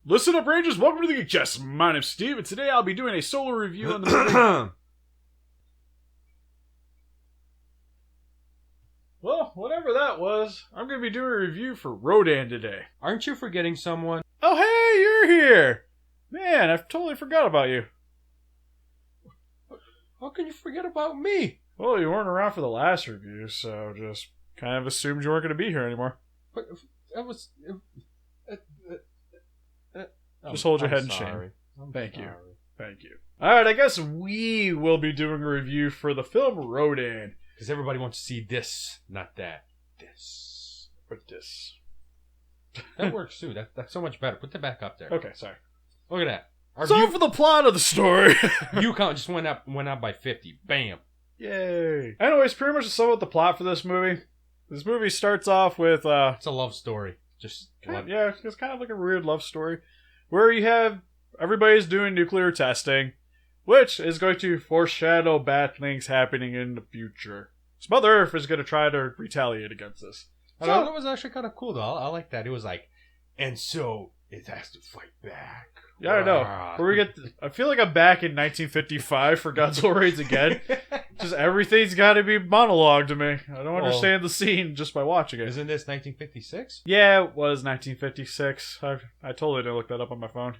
Listen up, Rangers. Welcome to the Geek Chest. My name's Steve, and today I'll be doing a solo review on the movie. Well, whatever that was, I'm going to be doing a review for Rodan today. Aren't you forgetting someone? Oh, hey, you're here. Man, I totally forgot about you. How can you forget about me? Well, you weren't around for the last review, so just kind of assumed you weren't going to be here anymore. But that was... Just hold your head in shame. Thank you. Thank you. Alright, I guess we will be doing a review for the film Rodan. Because everybody wants to see this, not that. This. But this. That works too. That's so much better. Put that back up there. Okay, sorry. Look at that. So for the plot of the story. View count just went up by 50. Bam. Yay. Anyways, pretty much to sum up the plot for this movie. This movie starts off with... it's a love story. Yeah, it's kind of like a weird love story. Where you have everybody's doing nuclear testing, which is going to foreshadow bad things happening in the future. So Mother Earth is going to try to retaliate against this. So that was actually kind of cool, though. I like that. It was like, and so it has to fight back. Yeah, I know. Where I feel like I'm back in 1955 for Godzilla Raids again. Just everything's got to be monologue to me. I don't understand the scene just by watching it. Isn't this 1956? Yeah, it was 1956. I totally didn't look that up on my phone.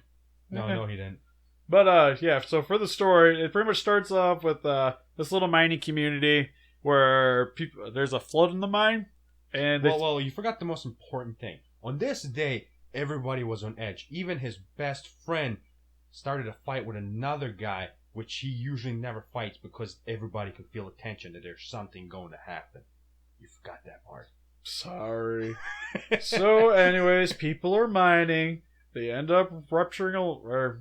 No, he didn't. But, yeah, so for the story, it pretty much starts off with this little mining community where there's a flood in the mine. And well, you forgot the most important thing. On this day, everybody was on edge. Even his best friend started a fight with another guy, which he usually never fights because everybody could feel a tension that there's something going to happen. You forgot that part. Sorry. So, anyways, people are mining. They end up rupturing or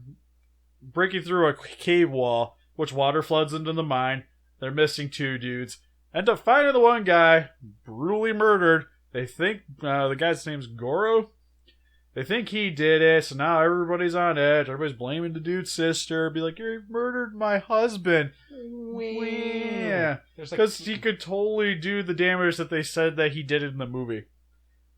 breaking through a cave wall, which water floods into the mine. They're missing two dudes. End up finding the one guy, brutally murdered. They think the guy's name's Goro. They think he did it, so now everybody's on edge. Everybody's blaming the dude's sister. Be like, you murdered my husband. Yeah. Because he could totally do the damage that they said that he did in the movie.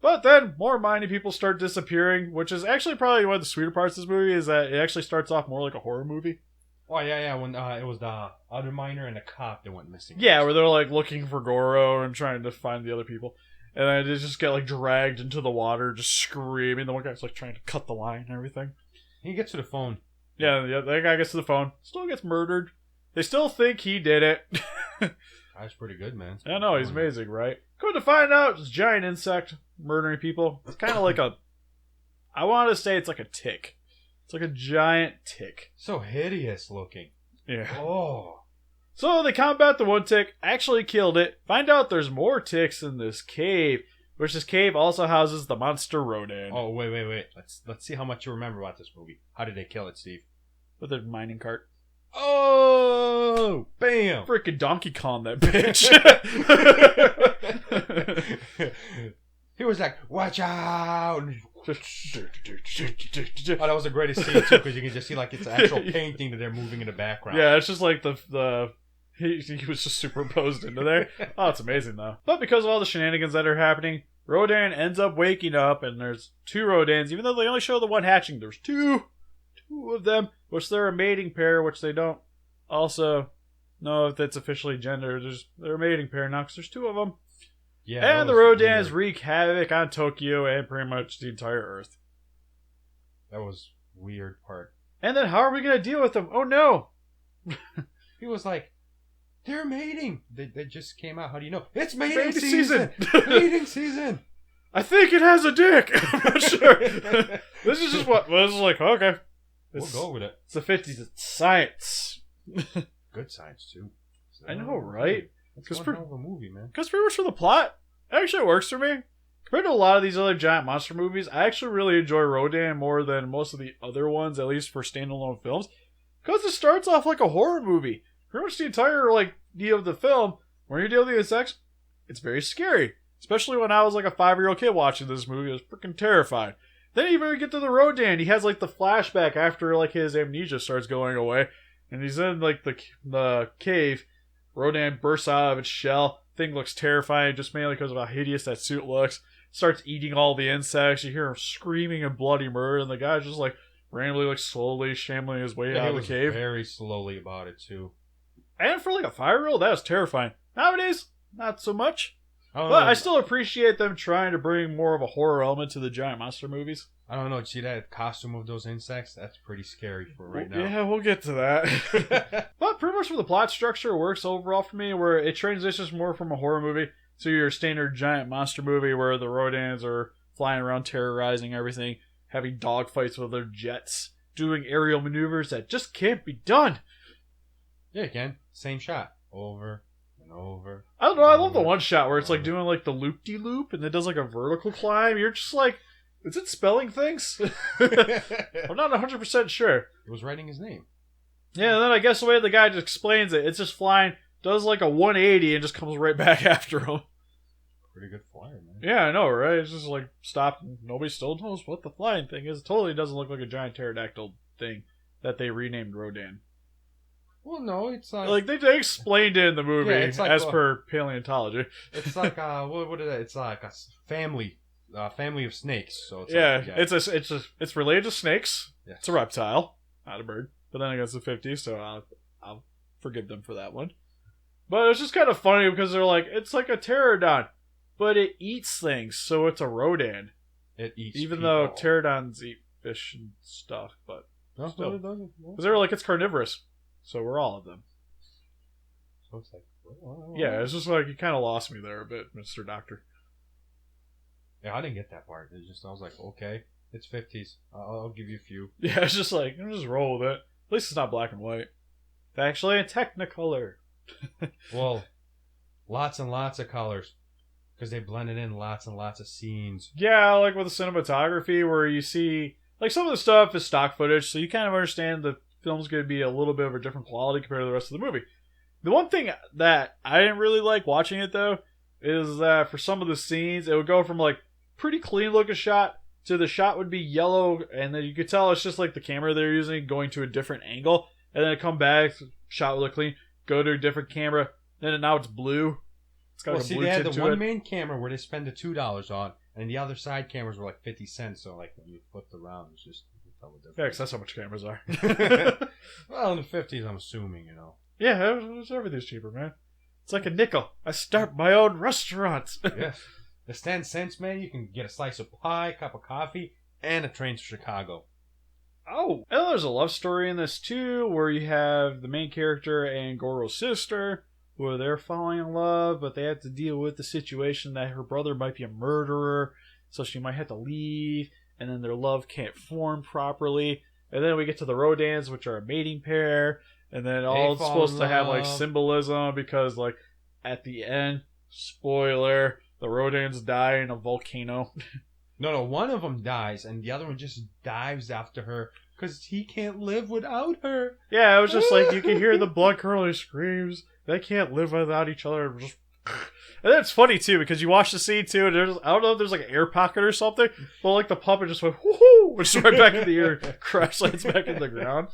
But then, more mining people start disappearing, which is actually probably one of the sweeter parts of this movie, is that it actually starts off more like a horror movie. Oh, yeah, when it was the other miner and the cop that went missing. Yeah, where they're like looking for Goro and trying to find the other people. And then they just get like dragged into the water, just screaming. The one guy's like trying to cut the line and everything. He gets to the phone. Yeah, that guy gets to the phone. Still gets murdered. They still think he did it. That's pretty good, man. I know, he's amazing, right? Come to find out, it's a giant insect murdering people. It's kind of like I want to say it's like a tick. It's like a giant tick. So hideous looking. Yeah. Oh. So they combat the one tick, actually killed it, find out there's more ticks in this cave, which this cave also houses the monster Rodan. Oh, wait. Let's see how much you remember about this movie. How did they kill it, Steve? With a mining cart. Oh! Bam! Freaking Donkey Kong, that bitch. He was like, watch out! Oh, that was the greatest scene, too, because you can just see, like, it's an actual painting that they're moving in the background. Yeah, it's just like he was just superimposed into there. Oh, it's amazing, though. But because of all the shenanigans that are happening, Rodan ends up waking up, and there's two Rodans. Even though they only show the one hatching, there's two of them, which they're a mating pair, which they don't also know if that's officially gendered. They're a mating pair now, because there's two of them. Yeah, and the Rodans wreak havoc on Tokyo and pretty much the entire Earth. That was weird part. And then how are we going to deal with them? Oh, no! He was like, they're mating. They just came out. How do you know? It's mating season. Mating season. I think it has a dick. I'm not sure. This is just what this is like. Okay, we'll go with it. It's the 50s. It's science. Good science too. So, I know, right? It's one hell of a movie, man. Because pretty much for the plot, it actually works for me. Compared to a lot of these other giant monster movies, I actually really enjoy Rodan more than most of the other ones, at least for standalone films. Because it starts off like a horror movie. Pretty much the entire idea of the film, when you're dealing with insects, it's very scary. Especially when I was like a 5-year-old kid watching this movie, I was freaking terrified. Then even when we get to the Rodan, he has like the flashback after like his amnesia starts going away, and he's in like the cave. Rodan bursts out of its shell. Thing looks terrifying, just mainly because of how hideous that suit looks. starts eating all the insects. You hear him screaming and bloody murder, and the guy's just like randomly, like slowly shambling his way out of the cave. Very slowly about it too. And for like a 5-year-old, that was terrifying. Nowadays, not so much. But I still appreciate them trying to bring more of a horror element to the giant monster movies. I don't know. See that costume of those insects? That's pretty scary for right now. Yeah, we'll get to that. But pretty much for the plot structure, it works overall for me, where it transitions more from a horror movie to your standard giant monster movie where the Rodans are flying around terrorizing everything, having dogfights with their jets, doing aerial maneuvers that just can't be done. Yeah, you can. Same shot. Over and over. I don't know, I love the one shot where it's like doing like the loop-de-loop and it does like a vertical climb. You're just like, is it spelling things? I'm not 100% sure. It was writing his name. Yeah, and then I guess the way the guy just explains it, it's just flying, does like a 180 and just comes right back after him. Pretty good flyer, man. Yeah, I know, right? It's just like, stop, and nobody still knows what the flying thing is. It totally doesn't look like a giant pterodactyl thing that they renamed Rodan. Well, no, it's like... Like, they explained it in the movie, like, as per paleontology. It's like, what is it? It's like a family of snakes. So it's it's related to snakes. Yes. It's a reptile, not a bird. But then against the 50s, so I'll forgive them for that one. But it's just kind of funny because they're like, it's like a pterodon, but it eats things, so it's a Rodan. It eats even people. though pterodons eat fish and stuff, but still. It doesn't. Because they were like, it's carnivorous, so we're all of them. So it's like, yeah, it's just like you kind of lost me there a bit, Mr. Doctor. Yeah, I didn't get that part. It's just I was like, okay, it's 50s. I'll give you a few. Yeah, it's just like, I'm just roll with it. At least it's not black and white. It's actually in Technicolor. Well, lots and lots of colors. Because they blended in lots and lots of scenes. Yeah, like with the cinematography where you see, like some of the stuff is stock footage, so you kind of understand the film's going to be a little bit of a different quality compared to the rest of the movie. The one thing that I didn't really like watching it though, is that for some of the scenes, it would go from like pretty clean looking shot to the shot would be yellow, and then you could tell it's just like the camera they're using going to a different angle, and then it come back, shot would look clean, go to a different camera, then now it's blue. It's got Well, like a see, blue they had tint the to one it. main camera where they spend the $2 on, and the other side cameras were like 50 cents. So like when you flipped around, it's just you tell the Yeah, difference. 'cause that's how much cameras are. Well, in the 50s, I'm assuming, Yeah, everything's cheaper, man. It's like a nickel. I start my own restaurant. Yeah, it's 10 cents, man. You can get a slice of pie, cup of coffee, and a train to Chicago. Oh, and there's a love story in this too, where you have the main character and Goro's sister, where they're falling in love, but they have to deal with the situation that her brother might be a murderer, so she might have to leave, and then their love can't form properly. And then we get to the Rodans, which are a mating pair, and then all it's supposed to have like symbolism because like at the end, spoiler, the Rodans die in a volcano. No, one of them dies, and the other one just dives after her because he can't live without her. Yeah, it was just like you can hear the blood-curdling screams. They can't live without each other. Just... And then it's funny too because you watch the scene too, and there's, I don't know if there's like an air pocket or something, but like the puppet just went whoo, just right back in the air, crash lands back in the ground.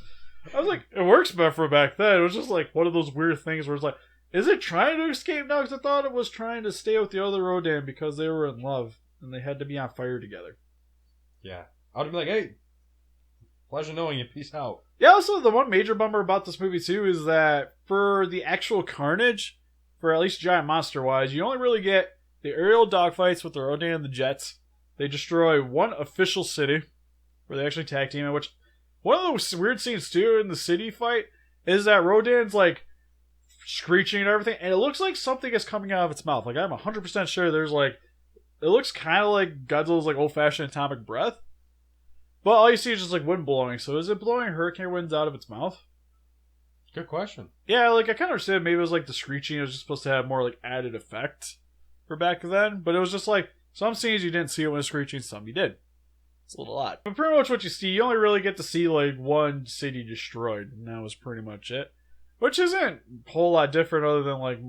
I was like, it works better for back then. It was just like one of those weird things where it's like, is it trying to escape now? Because I thought it was trying to stay with the other Rodan because they were in love and they had to be on fire together. Yeah, I would be like, hey, pleasure knowing you. Peace out. Yeah, also the one major bummer about this movie too is that for the actual carnage, for at least giant monster wise, you only really get the aerial dogfights with the Rodan and the jets. They destroy one official city where they actually tag team it, which one of those weird scenes too in the city fight is that Rodan's like screeching and everything, and it looks like something is coming out of its mouth. Like I'm 100% sure there's like, it looks kind of like Godzilla's like old-fashioned atomic breath. But all you see is just like wind blowing. So is it blowing hurricane winds out of its mouth? Good question. Yeah, like I kind of understand maybe it was like the screeching. It was just supposed to have more like added effect for back then. But it was just like some scenes you didn't see it when it was screeching, some you did. It's a little odd. But pretty much what you see, you only really get to see like one city destroyed. And that was pretty much it. Which isn't a whole lot different other than like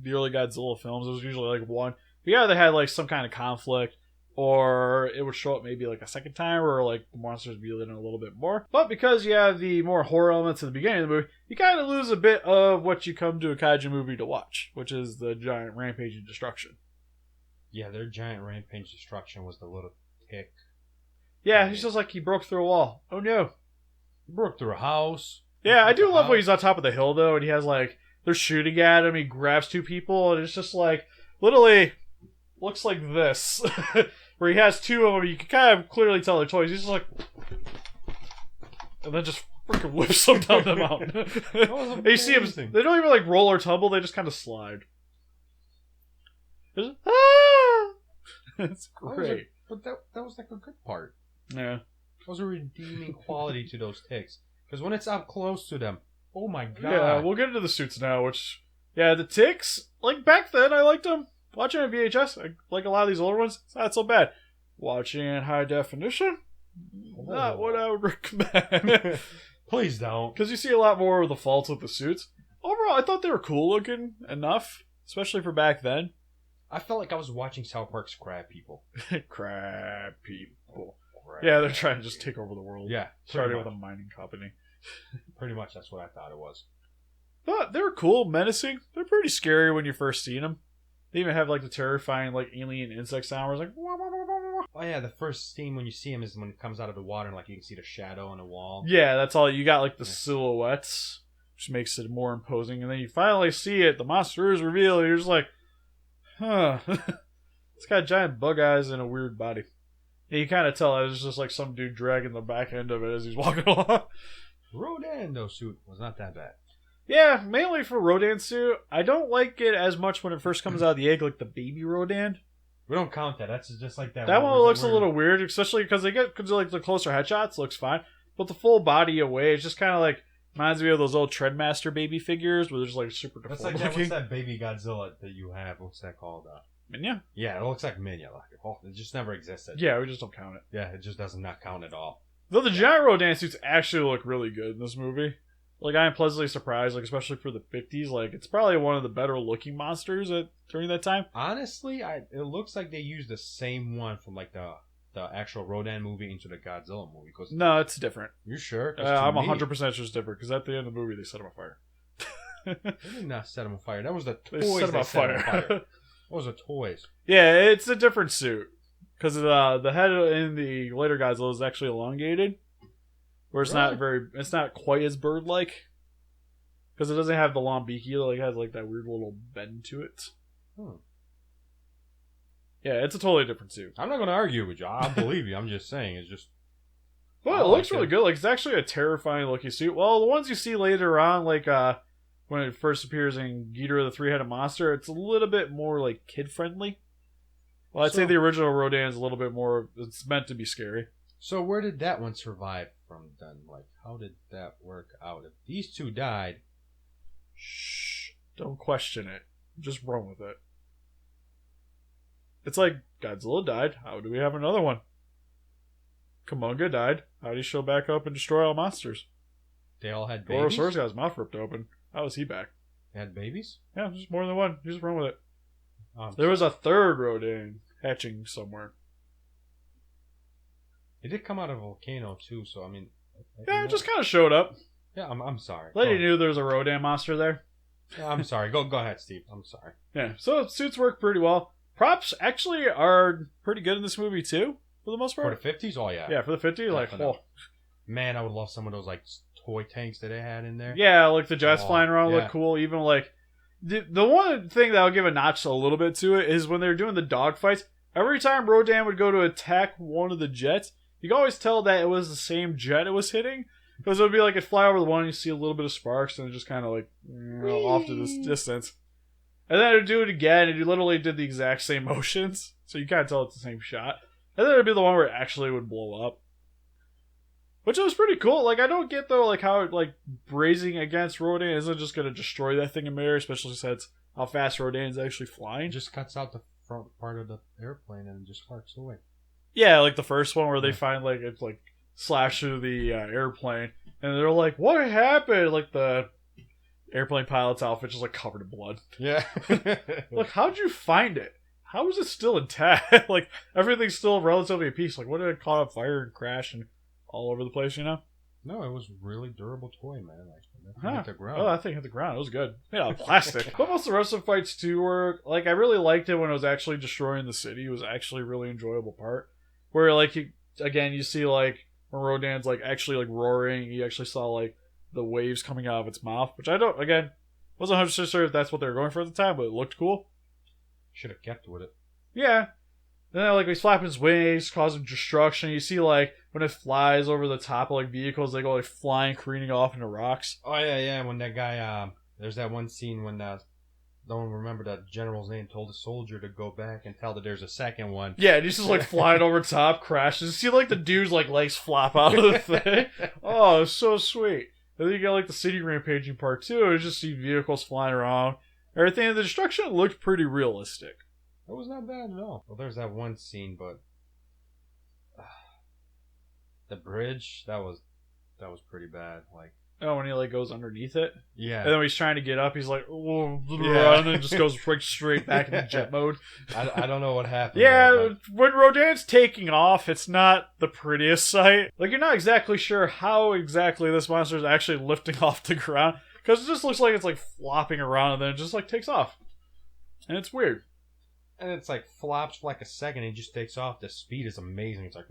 the early Godzilla films. It was usually like one. But yeah, they had like some kind of conflict. Or it would show up maybe like a second time where like the monsters would be in a little bit more. But because you have the more horror elements at the beginning of the movie, you kind of lose a bit of what you come to a kaiju movie to watch, which is the giant rampaging destruction. Yeah, their giant rampage destruction was the little tick. Yeah, he's just like he broke through a wall. Oh no. He broke through a house. Yeah, I do love when he's on top of the hill though, and he has like they're shooting at him. He grabs two people, and it's just like literally looks like this, where he has two of them. You can kind of clearly tell they're toys. He's just like, and then just freaking whips them down the mountain. And you see him. They don't even like roll or tumble. They just kind of slide. Just, ah! It's great. But that was like a good part. Yeah. That was a redeeming quality to those ticks. Because when it's up close to them, oh my god. Yeah, we'll get into the suits now, which, yeah, the ticks, like back then, I liked them. Watching on VHS, like a lot of these older ones, it's not so bad. Watching in high definition, not what I would recommend. Please don't. Because you see a lot more of the faults with the suits. Overall, I thought they were cool looking enough, especially for back then. I felt like I was watching South Park's Crab People. Crab people. Yeah, they're trying to just take over the world. Yeah. Starting with a mining company. Pretty much that's what I thought it was. But they were cool, menacing. They're pretty scary when you first see them. They even have like the terrifying like alien insect sound where it's like wah, wah, wah, wah, wah. Oh yeah, the first scene when you see him is when it comes out of the water and like you can see the shadow on the wall. Yeah, that's all. You got like the silhouettes, which makes it more imposing. And then you finally see it. The monster is revealed. And you're just like, huh. It's got giant bug eyes and a weird body. And you kind of tell it's just like some dude dragging the back end of it as he's walking along. Rodan, though, suit was not that bad. Yeah, mainly for Rodan's suit. I don't like it as much when it first comes out of the egg, like the baby Rodan. We don't count that. That's just like that. That one looks a little weird, especially because like the closer headshots looks fine, but the full body away, it's just kind of like reminds me of those old Treadmaster baby figures where they're just like super deformed. That's like that. What's that baby Godzilla that you have? What's that called? Minya? Yeah, it looks like Minya. Like, it just never existed. Yeah, we just don't count it. Yeah, it just does not count at all. Though the giant Rodan suits actually look really good in this movie. Like, I am pleasantly surprised, like, especially for the 50s. Like, it's probably one of the better looking monsters during that time. Honestly, it looks like they used the same one from, like, the actual Rodan movie into the Godzilla movie. Cause no, it's different. You sure? I'm 100% sure it's different, because at the end of the movie, they set him on fire. They did not set him on fire. That was the toys they set him on fire. That was the toys. Yeah, it's a different suit. Because the head in the later Godzilla is actually elongated. Where it's it's not quite as bird-like. Because it doesn't have the long beaky, it has like that weird little bend to it. Yeah, it's a totally different suit. I'm not going to argue with you. I believe you. I'm just saying, it's just... Well, it looks really good. Like, it's actually a terrifying looking suit. Well, the ones you see later on, like, when it first appears in Ghidorah the Three-Headed Monster, it's a little bit more, like, kid-friendly. Well, I'd say the original Rodan is a little bit more... It's meant to be scary. So where did that one survive from then? Like, how did that work out? If these two died... Shh. Don't question it. Just run with it. It's like, Godzilla died. How do we have another one? Kumonga died. How did he show back up and destroy all monsters? They all had babies? Gorosaurus got his mouth ripped open. How was he back? They had babies? Yeah, just more than one. You just run with it. There was a third Rodan hatching somewhere. It did come out of a volcano too, so I mean... Yeah, it just kind of showed up. Yeah, I'm sorry. Lady knew there was a Rodan monster there. Yeah, I'm sorry. Go ahead, Steve. I'm sorry. Yeah, so suits work pretty well. Props actually are pretty good in this movie too, for the most part. For the 50s? Oh, yeah. Yeah, for the 50s, like, oh. Man, I would love some of those, like, toy tanks that they had in there. Yeah, like the jets flying around look cool. Even, like, the one thing that I'll give a notch a little bit to it is when they're doing the dogfights, every time Rodan would go to attack one of the jets, you can always tell that it was the same jet it was hitting. Because it would be like, it'd fly over the one, and you see a little bit of sparks, and it just kind of, like, off to this distance. And then it would do it again, and you literally did the exact same motions. So you kind of tell it's the same shot. And then it would be the one where it actually would blow up. Which was pretty cool. Like, I don't get, though, like, how, like, brazing against Rodan isn't just going to destroy that thing in midair, especially since how fast Rodan's actually flying. It just cuts out the front part of the airplane and just sparks away. Yeah, like the first one where they find, like, it's, like, slash through the airplane, and they're like, what happened? Like, the airplane pilot's outfit just, like, covered in blood. Yeah. Like, how'd you find it? How is it still intact? Like, everything's still relatively in peace. Like, what did it caught on fire and crash and all over the place, you know? No, it was really durable toy, man. Like, Huh. hit the ground. Oh, that thing hit the ground. It was good. Made out of plastic. But most of the rest of the fights too were like I really liked it when it was actually destroying the city. It was actually a really enjoyable part. Where like you see like when Rodan's like actually like roaring, you actually saw like the waves coming out of its mouth, which I don't again wasn't 100% sure if that's what they were going for at the time, but it looked cool. Should have kept with it. Yeah. And then like he's flapping his wings, causing destruction. You see like when it flies over the top of like vehicles, they go like flying, careening off into rocks. Oh yeah. When that guy, there's that one scene when don't remember that general's name, told the soldier to go back and tell that there's a second one. Yeah, and he's just like flying over top, crashes. You see like the dude's like legs flop out of the thing. Oh, it's so sweet. And then you got like the city rampaging part too. You just see vehicles flying around. Everything. The destruction looked pretty realistic. It was not bad at all. Well, there's that one scene, but the bridge that was pretty bad. Like, oh, when he like goes underneath it, yeah, and then when he's trying to get up, he's like, oh, yeah. and then just goes straight back into jet mode. I don't know what happened. Yeah, there, when Rodan's taking off, it's not the prettiest sight. Like you're not exactly sure how exactly this monster is actually lifting off the ground because it just looks like it's like flopping around and then it just like takes off, and it's weird. And it's like flops for like a second and it just takes off. The speed is amazing. It's like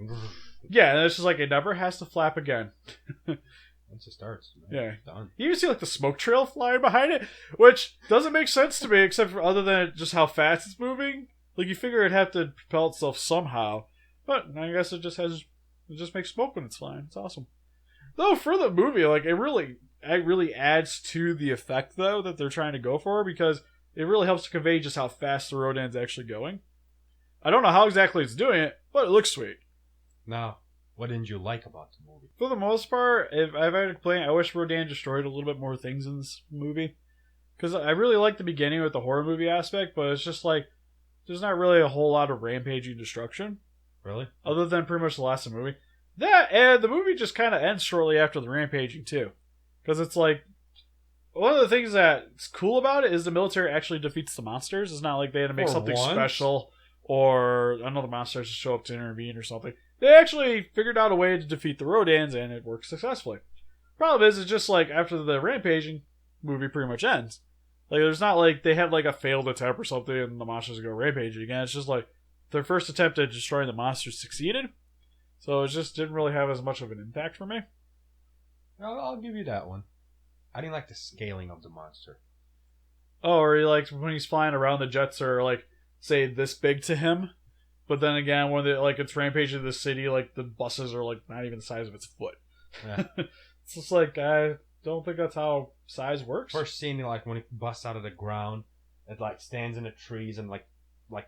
yeah, and it's just like it never has to flap again. Once it starts, yeah, done. You even see like the smoke trail flying behind it, which doesn't make sense to me except for other than just how fast it's moving. Like you figure it'd have to propel itself somehow, but I guess it just makes smoke when it's flying. It's awesome. Though for the movie, like it really adds to the effect though that they're trying to go for because it really helps to convey just how fast the Rodan's actually going. I don't know how exactly it's doing it, but it looks sweet. Now, what didn't you like about the movie? For the most part, if I've had to complain, I wish Rodan destroyed a little bit more things in this movie. Because I really like the beginning with the horror movie aspect, but it's just like, there's not really a whole lot of rampaging destruction. Really? Other than pretty much the last of the movie. That, and the movie just kind of ends shortly after the rampaging, too. Because it's like, one of the things that's cool about it is the military actually defeats the monsters. It's not like they had to make something special or another monster to show up to intervene or something. They actually figured out a way to defeat the Rodans and it worked successfully. Problem is, it's just like after the rampaging, movie pretty much ends. Like there's not like they had like a failed attempt or something and the monsters go rampaging again. It's just like their first attempt at destroying the monsters succeeded. So it just didn't really have as much of an impact for me. I'll give you that one. I didn't like the scaling of the monster. Oh, or like when he's flying around, the jets are like, say, this big to him. But then again, when it's rampaging the city, like the buses are like not even the size of its foot. Yeah. It's just like I don't think that's how size works. First scene, like when it busts out of the ground, it like stands in the trees and like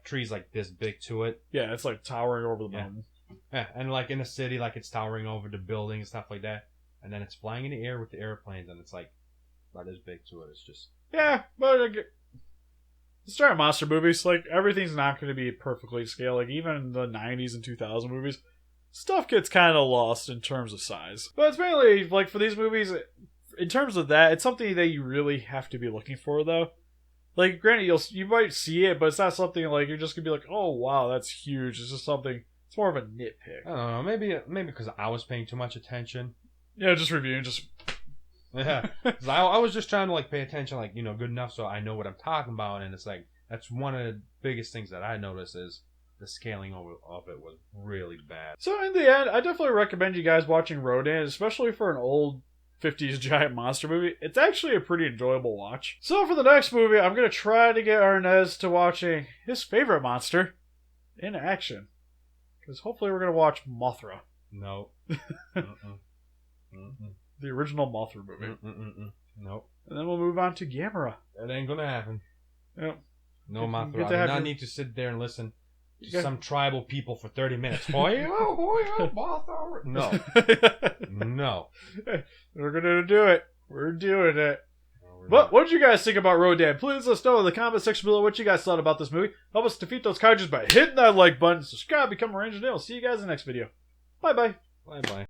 trees like this big to it. Yeah, it's like towering over the mountain. Yeah, and like in the city, like it's towering over the building and stuff like that. And then it's flying in the air with the airplanes, and it's like not as big to it. It's just but it's giant monster movies. Like everything's not going to be perfectly scaled. Like even in the '90s and 2000 movies, stuff gets kind of lost in terms of size. But it's mainly like for these movies, in terms of that, it's something that you really have to be looking for, though. Like, granted, you might see it, but it's not something like you're just gonna be like, oh wow, that's huge. It's just something. It's more of a nitpick. I don't know. Maybe because I was paying too much attention. Yeah, just reviewing, yeah. 'Cause I was just trying to like pay attention, like good enough so I know what I'm talking about, and it's like that's one of the biggest things that I noticed is the scaling of it was really bad. So in the end, I definitely recommend you guys watching Rodan, especially for an old 50s giant monster movie. It's actually a pretty enjoyable watch. So for the next movie, I'm going to try to get Arnes to watching his favorite monster in action. Because hopefully we're going to watch Mothra. No. The original Mothra movie. Nope. And then we'll move on to Gamera. That ain't going to happen. Yep. No, Mothra. I do not need to sit there and listen to some tribal people for 30 minutes. Mothra. No. No. We're going to do it. We're doing it. But what did you guys think about Rodan? Please let us know in the comment section below what you guys thought about this movie. Help us defeat those kaijus by hitting that like button. Subscribe, become a ranger, and we'll see you guys in the next video. Bye-bye. Bye-bye.